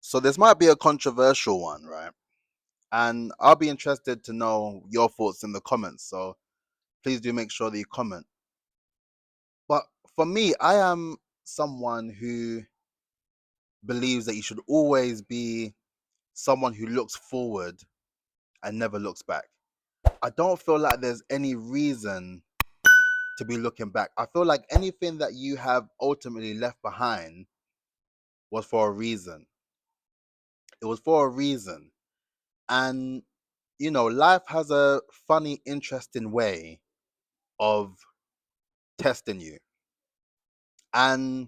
So this might be a controversial one, right? And I'll be interested to know your thoughts in the comments. So please do make sure that you comment. But for me, I am someone who believes that you should always be someone who looks forward and never looks back. I don't feel like there's any reason to be looking back. I feel like anything that you have ultimately left behind was for a reason. It was for a reason. And, life has a funny, interesting way of testing you. And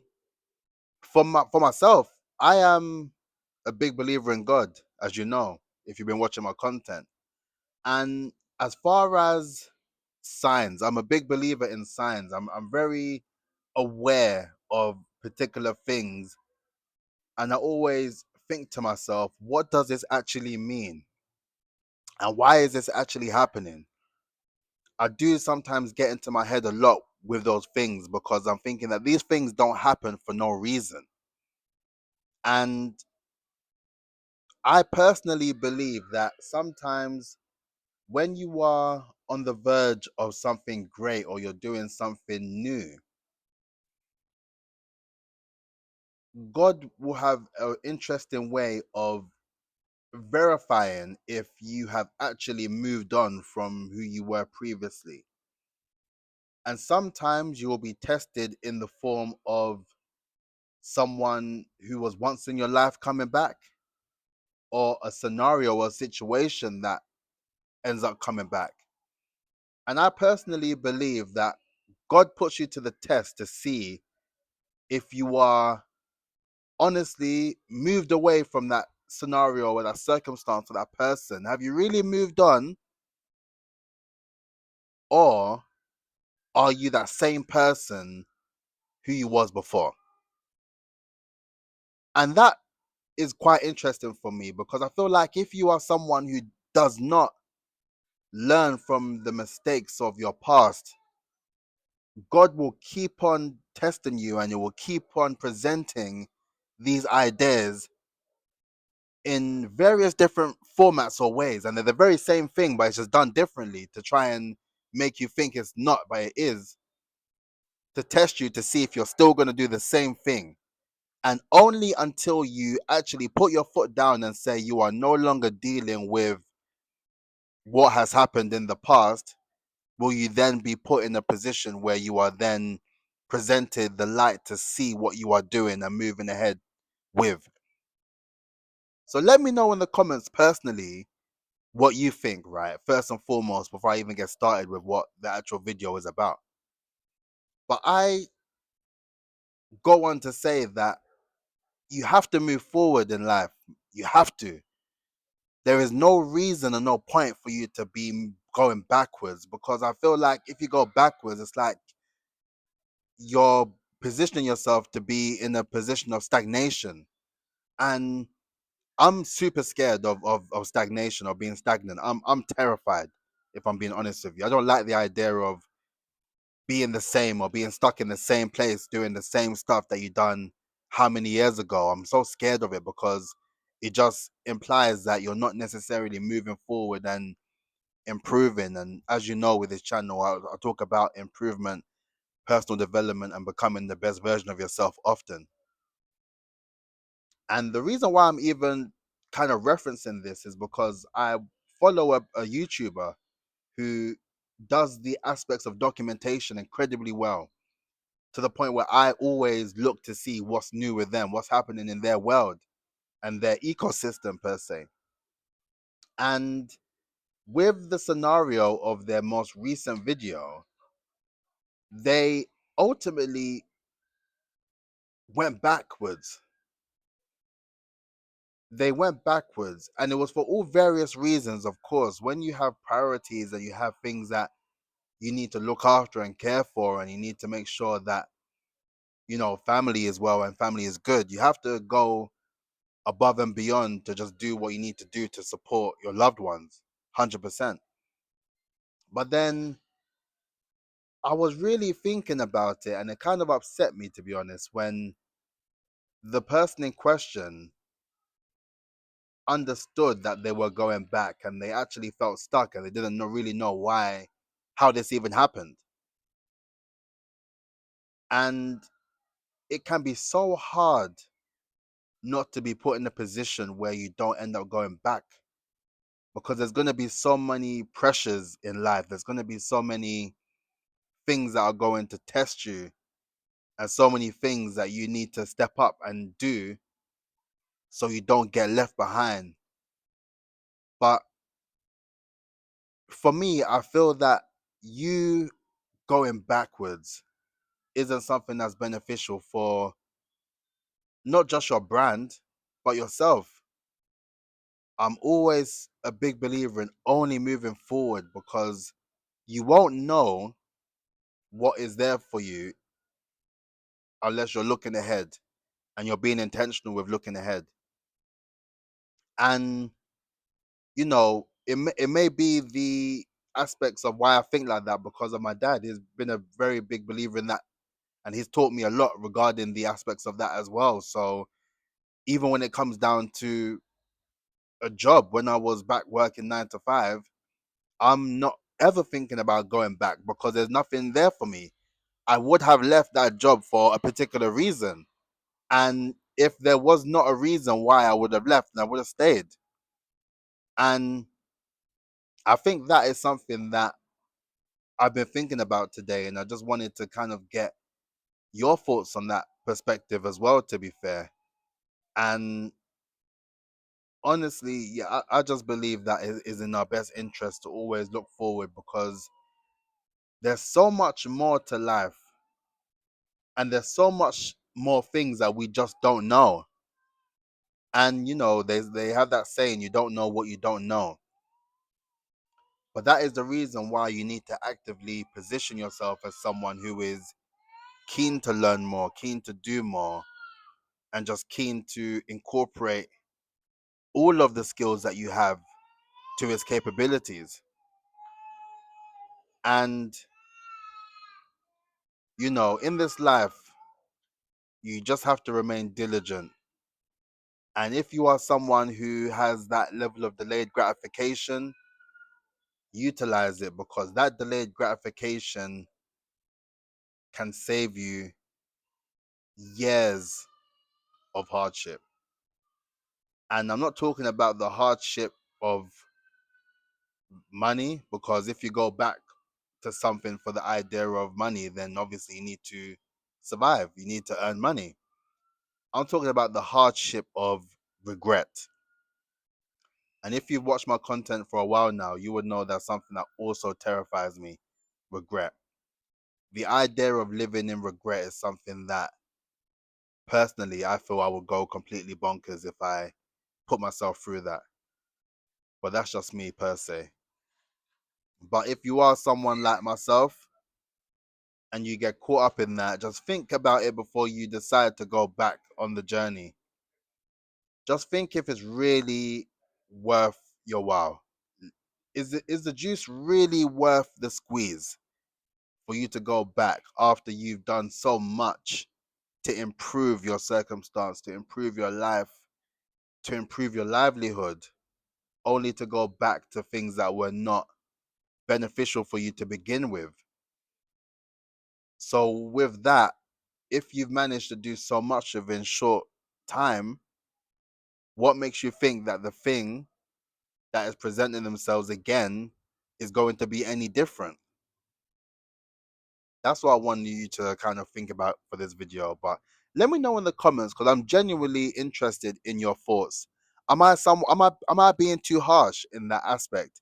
for myself, I am a big believer in God, as you know, if you've been watching my content. And as far as signs, I'm a big believer in signs. I'm very aware of particular things, and I always think to myself, what does this actually mean? And why is this actually happening? I do sometimes get into my head a lot with those things because I'm thinking that these things don't happen for no reason. And I personally believe that sometimes when you are on the verge of something great or you're doing something new, God will have an interesting way of verifying if you have actually moved on from who you were previously. And sometimes you will be tested in the form of someone who was once in your life coming back, or a scenario or a situation that ends up coming back. And I personally believe that God puts you to the test to see if you are honestly moved away from that scenario or that circumstance or that person. Have you really moved on, or are you that same person who you was before? And that is quite interesting for me because I feel like if you are someone who does not learn from the mistakes of your past, God will keep on testing you and it will keep on presenting these ideas in various different formats or ways. And they're the very same thing, but it's just done differently to try and make you think it's not, but it is, to test you to see if you're still going to do the same thing. And only until you actually put your foot down and say you are no longer dealing with what has happened in the past, will you then be put in a position where you are then presented the light to see what you are doing and moving ahead with. So let me know in the comments personally what you think, right? First and foremost, before I even get started with what the actual video is about. But I go on to say that you have to move forward in life. You have to. There is no reason and no point for you to be going backwards, because I feel like if you go backwards, it's like you're positioning yourself to be in a position of stagnation. And I'm super scared of stagnation or being stagnant. I'm terrified, if I'm being honest with you. I don't like the idea of being the same or being stuck in the same place doing the same stuff that you done how many years ago. I'm so scared of it because it just implies that you're not necessarily moving forward and improving. And as you know, with this channel, I talk about improvement, personal development, and becoming the best version of yourself often. And the reason why I'm even kind of referencing this is because I follow a YouTuber who does the aspects of documentation incredibly well, to the point where I always look to see what's new with them, what's happening in their world and their ecosystem per se. And with the scenario of their most recent video, they ultimately went backwards. They went backwards, and it was for all various reasons. Of course, when you have priorities and you have things that you need to look after and care for, and you need to make sure that family is well and family is good, you have to go above and beyond to just do what you need to do to support your loved ones, 100%. But then I was really thinking about it, and it kind of upset me, to be honest, when the person in question understood that they were going back, and they actually felt stuck, and they didn't really know why, how this even happened. And it can be so hard not to be put in a position where you don't end up going back, because there's going to be so many pressures in life. There's going to be so many things that are going to test you, and so many things that you need to step up and do so you don't get left behind. But for me, I feel that you going backwards isn't something that's beneficial for not just your brand, but yourself. I'm always a big believer in only moving forward, because you won't know what is there for you unless you're looking ahead and you're being intentional with looking ahead. And, it may be the aspects of why I think like that because of my dad. He's been a very big believer in that, and he's taught me a lot regarding the aspects of that as well. So even when it comes down to a job, when I was back working 9 to 5, I'm not ever thinking about going back because there's nothing there for me. I would have left that job for a particular reason. And if there was not a reason why I would have left, then I would have stayed. And I think that is something that I've been thinking about today. And I just wanted to kind of get your thoughts on that perspective as well, to be fair. And honestly, yeah, I just believe that it is in our best interest to always look forward, because there's so much more to life, and there's so much more things that we just don't know. And they have that saying, you don't know what you don't know. But that is the reason why you need to actively position yourself as someone who is keen to learn more, keen to do more, and just keen to incorporate all of the skills that you have to its capabilities. And in this life, you just have to remain diligent. And if you are someone who has that level of delayed gratification, utilize it, because that delayed gratification can save you years of hardship. And I'm not talking about the hardship of money, because if you go back to something for the idea of money, then obviously you need to survive, you need to earn money. I'm talking about the hardship of regret. And if you've watched my content for a while now, you would know that's something that also terrifies me: regret. The idea of living in regret is something that personally I feel I would go completely bonkers if I put myself through that. But that's just me per se. But if you are someone like myself and you get caught up in that, just think about it before you decide to go back on the journey. Just think if it's really worth your while. Is the juice really worth the squeeze for you to go back after you've done so much to improve your circumstance, to improve your life, to improve your livelihood, only to go back to things that were not beneficial for you to begin with? So with that, if you've managed to do so much within short time, what makes you think that the thing that is presenting themselves again is going to be any different? That's what I want you to kind of think about for this video. But let me know in the comments, because I'm genuinely interested in your thoughts. Am I being too harsh in that aspect?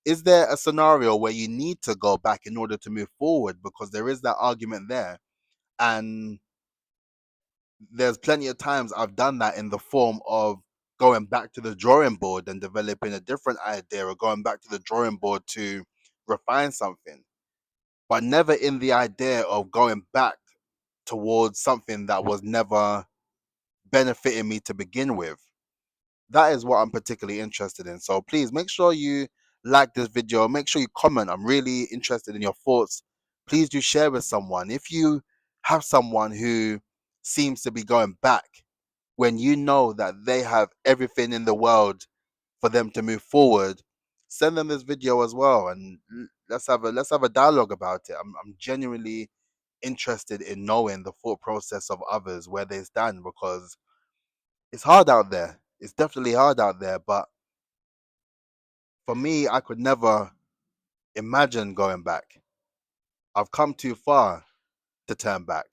Is there a scenario where you need to go back in order to move forward? Because there is that argument there. And there's plenty of times I've done that in the form of going back to the drawing board and developing a different idea, or going back to the drawing board to refine something, but never in the idea of going back towards something that was never benefiting me to begin with. That is what I'm particularly interested in. So please make sure you like this video. Make sure you comment. I'm really interested in your thoughts. Please do share with someone. If you have someone who seems to be going back when you know that they have everything in the world for them to move forward, send them this video as well, and let's have a dialogue about it. I'm genuinely interested in knowing the thought process of others, where they stand, because it's hard out there. It's definitely hard out there. But for me, I could never imagine going back. I've come too far to turn back.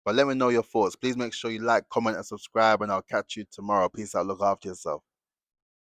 But let me know your thoughts. Please make sure you like, comment, and subscribe, and I'll catch you tomorrow. Peace out. Look after yourself.